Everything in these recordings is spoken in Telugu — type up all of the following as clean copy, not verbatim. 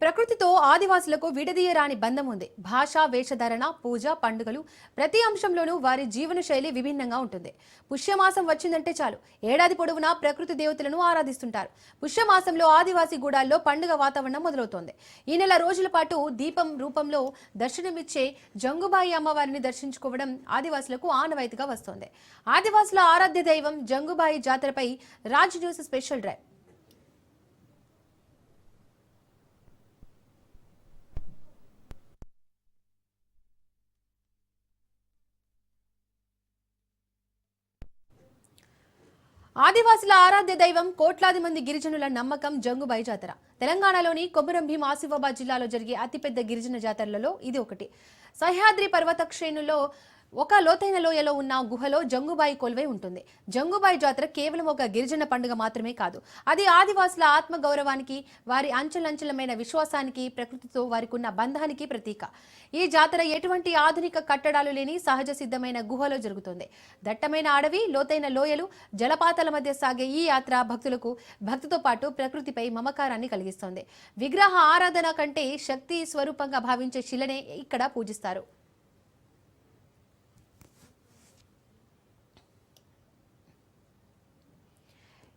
ప్రకృతితో ఆదివాసులకు విడదీయరాని బంధం ఉంది. భాష, వేషధారణ, పూజ, పండుగలు ప్రతి అంశంలోనూ వారి జీవన శైలి విభిన్నంగా ఉంటుంది. పుష్యమాసం వచ్చిందంటే చాలు ఏడాది పొడవునా ప్రకృతి దేవతలను ఆరాధిస్తుంటారు. పుష్యమాసంలో ఆదివాసీ గూడాల్లో పండుగ వాతావరణం మొదలవుతోంది. ఈ నెల రోజుల పాటు దీపం రూపంలో దర్శనమిచ్చే జంగుబాయి అమ్మవారిని దర్శించుకోవడం ఆదివాసులకు ఆనవాయితీగా వస్తోంది. ఆదివాసుల ఆరాధ్య దైవం జంగుబాయి జాతరపై రాజ్ న్యూస్ స్పెషల్ డ్రైవ్. ఆదివాసుల ఆరాధ్య దైవం కోట్లాది మంది గిరిజనుల నమ్మకం జంగుబాయి జాతర. తెలంగాణలోని కొమరం భీం ఆసిఫాబాద్ జిల్లాలో జరిగే అతిపెద్ద గిరిజన జాతరలలో ఇది ఒకటి. సహ్యాద్రి పర్వత శ్రేణుల్లో ఒక లోతైన లోయలో ఉన్న గుహలో జంగుబాయి కొలువై ఉంటుంది. జంగుబాయి జాతర కేవలం ఒక గిరిజన పండుగ మాత్రమే కాదు, అది ఆదివాసుల ఆత్మ గౌరవానికి, వారి అంచెలంచెలమైన విశ్వాసానికి, ప్రకృతితో వారికి ఉన్న బంధానికి ప్రతీక. ఈ జాతర ఎటువంటి ఆధునిక కట్టడాలు లేని సహజ సిద్ధమైన గుహలో జరుగుతుంది. దట్టమైన అడవి, లోతైన లోయలు, జలపాతాల మధ్య సాగే ఈ యాత్ర భక్తితో పాటు ప్రకృతిపై మమకారాన్ని కలిగిస్తోంది. విగ్రహ ఆరాధన కంటే శక్తి స్వరూపంగా భావించే శిలనే ఇక్కడ పూజిస్తారు.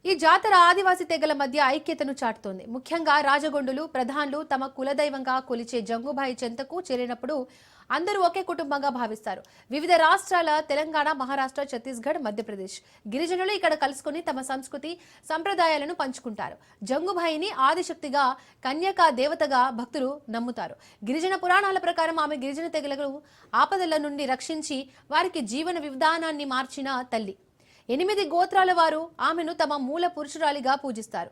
ఈ జాతర ఆదివాసీ తెగల మధ్య ఐక్యతను చాటుతోంది. ముఖ్యంగా రాజగొండులు, ప్రధానులు తమ కులదైవంగా కొలిచే జంగుబాయి చెంతకు చేరినప్పుడు అందరూ ఒకే కుటుంబంగా భావిస్తారు. వివిధ రాష్ట్రాల తెలంగాణ, మహారాష్ట్ర, ఛత్తీస్గఢ్, మధ్యప్రదేశ్ గిరిజనులు ఇక్కడ కలుసుకుని తమ సంస్కృతి, సంప్రదాయాలను పంచుకుంటారు. జంగుబాయిని ఆదిశక్తిగా, కన్యకా దేవతగా భక్తులు నమ్ముతారు. గిరిజన పురాణాల ప్రకారం ఆమె గిరిజన తెగలకు ఆపదల నుండి రక్షించి వారికి జీవన విధానాన్ని మార్చిన తల్లి. 8 గోత్రాల వారు ఆమెను తమ మూల పురుషురాలిగా పూజిస్తారు.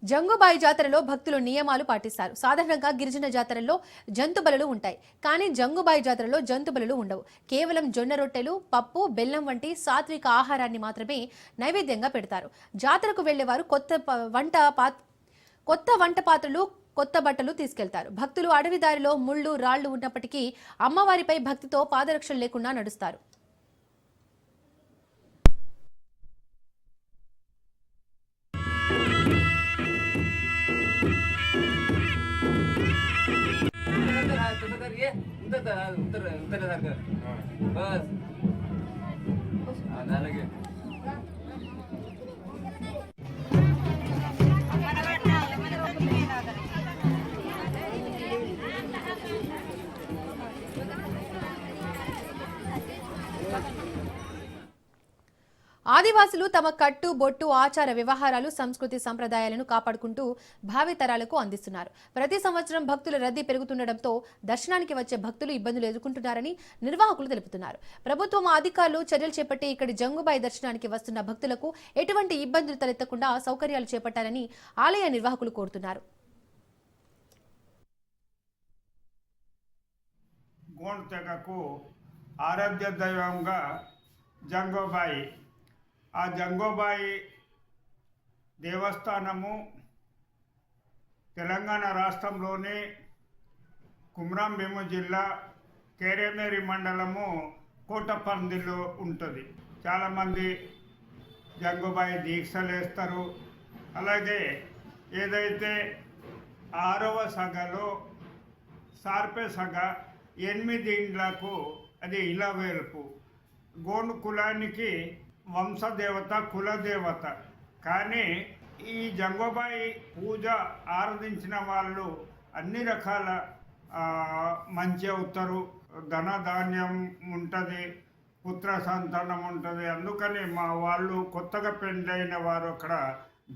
జంగుబాయి జాతరలో భక్తులు నియమాలు పాటిస్తారు. సాధారణంగా గిరిజన జాతరల్లో జంతు బలులు ఉంటాయి, కానీ జంగుబాయి జాతరలో జంతు బలులు ఉండవు. కేవలం జొన్న రొట్టెలు, పప్పు, బెల్లం వంటి సాత్విక ఆహారాన్ని మాత్రమే నైవేద్యంగా పెడతారు. జాతరకు వెళ్లేవారు కొత్త వంట పాత్రలు, కొత్త బట్టలు తీసుకెళ్తారు. భక్తులు అడవి దారిలో ముళ్ళు, రాళ్లు ఉన్నప్పటికీ అమ్మవారిపై భక్తితో పాదరక్షలు లేకుండా నడుస్తారు. ఆదివాసులు తమ కట్టు, బొట్టు, ఆచార వ్యవహారాలు, సంస్కృతి, సంప్రదాయాలను కాపాడుకుంటూ భావితరాలకు అందిస్తున్నారు. ప్రతి సంవత్సరం భక్తుల రద్దీ పెరుగుతుండటంతో దర్శనానికి వచ్చే భక్తులు ఇబ్బందులు ఎదుర్కొంటున్నారని నిర్వాహకులు తెలుపుతున్నారు. ప్రభుత్వం అధికారులు చర్యలు చేపట్టి ఇక్కడి జంగుబాయి దర్శనానికి వస్తున్న భక్తులకు ఎటువంటి ఇబ్బందులు తలెత్తకుండా సౌకర్యాలు చేపట్టాలని ఆలయ నిర్వాహకులు కోరుతున్నారు. గోండ్ తెగకు ఆరాధ్య దైవంగా జంగోబాయి, ఆ జంగోబాయి దేవస్థానము తెలంగాణ రాష్ట్రంలోని కుమ్రం భీము జిల్లా కేరేమేరి మండలము కోటపందిలో ఉంటుంది. చాలామంది జంగోబాయి దీక్షలు వేస్తారు. అలాగే ఏదైతే 6వ సగలో సార్పే సగ 8 ఇండ్లకు అది ఇలవేల్పు. గోండు కులానికి వంశదేవత, కులదేవత. కానీ ఈ జంగోబాయి పూజ ఆరాధించిన వాళ్ళు అన్ని రకాల మంచి అవుతారు. ధనధాన్యం ఉంటుంది, పుత్ర సంతానం ఉంటుంది. అందుకని మా వాళ్ళు కొత్తగా పెళ్ళైన వారు అక్కడ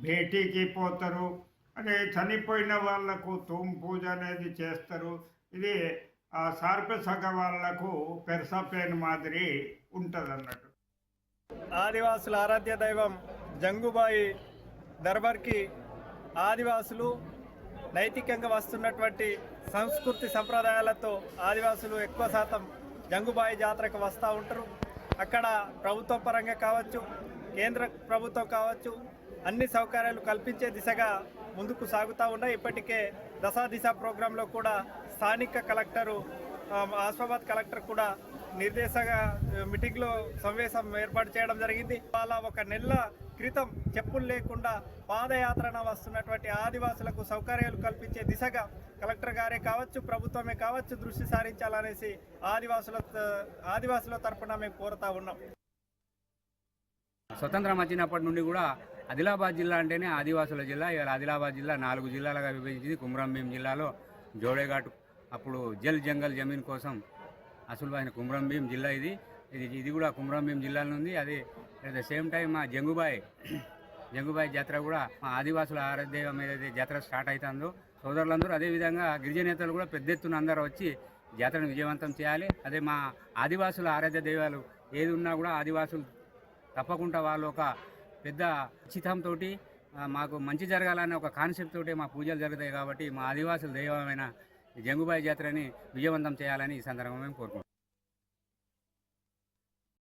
భేటీకి పోతారు. అదే చనిపోయిన వాళ్లకు తూము పూజ అనేది చేస్తారు. ఇది సార్పే సగ వాళ్లకు పెరసపేను మాదిరి ఉంటుంది అన్నట్టు. ఆదివాసుల ఆరాధ్య దైవం జంగుబాయి దర్బార్కి ఆదివాసులు నైతికంగా వస్తున్నటువంటి సంస్కృతి సంప్రదాయాలతో ఆదివాసులు ఎక్కువ శాతం జంగుబాయి జాతరకు వస్తూ ఉంటారు. అక్కడ ప్రభుత్వ పరంగా కావచ్చు, కేంద్ర ప్రభుత్వం కావచ్చు, అన్ని సౌకర్యాలు కల్పించే దిశగా ముందుకు సాగుతూ ఉన్నాయి. ఇప్పటికే దశా దిశ ప్రోగ్రాంలో కూడా స్థానిక కలెక్టరు, ఆసిఫాబాద్ కలెక్టర్ కూడా నిర్దేశంగా మీటింగ్లో సమావేశం ఏర్పాటు చేయడం జరిగింది. వాళ్ళ ఒక నెల క్రితం చెప్పులు లేకుండా పాదయాత్రన వస్తున్నటువంటి ఆదివాసులకు సౌకర్యాలు కల్పించే దిశగా కలెక్టర్ గారే కావచ్చు, ప్రభుత్వమే కావచ్చు దృష్టి సారించాలనేసి ఆదివాసుల తరఫున మేము కోరుతా ఉన్నాం. స్వతంత్రం వచ్చినప్పటి నుండి కూడా ఆదిలాబాద్ జిల్లా అంటేనే ఆదివాసుల జిల్లా. ఇవాళ ఆదిలాబాద్ జిల్లా 4 జిల్లాలుగా విభజించింది. కుమ్రంభీం జిల్లాలో జోడేఘాట్ అప్పుడు జల్ జంగల్ జమీన్ కోసం అసలు అయిన కుమ్రంభీం జిల్లా ఇది కూడా కుమ్రంభీం జిల్లాలో ఉంది. అది అట్ ద సేమ్ టైం మా జంగుబాయి జాతర కూడా మా ఆదివాసుల ఆరాధ్యం ఏదైతే జాతర స్టార్ట్ అవుతుందో సోదరులందరూ అదేవిధంగా గిరిజనేతలు కూడా పెద్ద ఎత్తున అందరూ వచ్చి జాతరను విజయవంతం చేయాలి. అదే మా ఆదివాసుల ఆరాధ్య దైవాలు ఏది ఉన్నా కూడా ఆదివాసులు తప్పకుండా వాళ్ళు ఒక పెద్ద చిత్తంతో మాకు మంచి జరగాలనే ఒక కాన్సెప్ట్ తోటి మా పూజలు జరుగుతాయి. కాబట్టి మా ఆదివాసుల దైవమైన జంగుబాయి జాతరని విజయవంతం చేయాలని ఈ సందర్భంగా మేము కోరుకుంటున్నాం.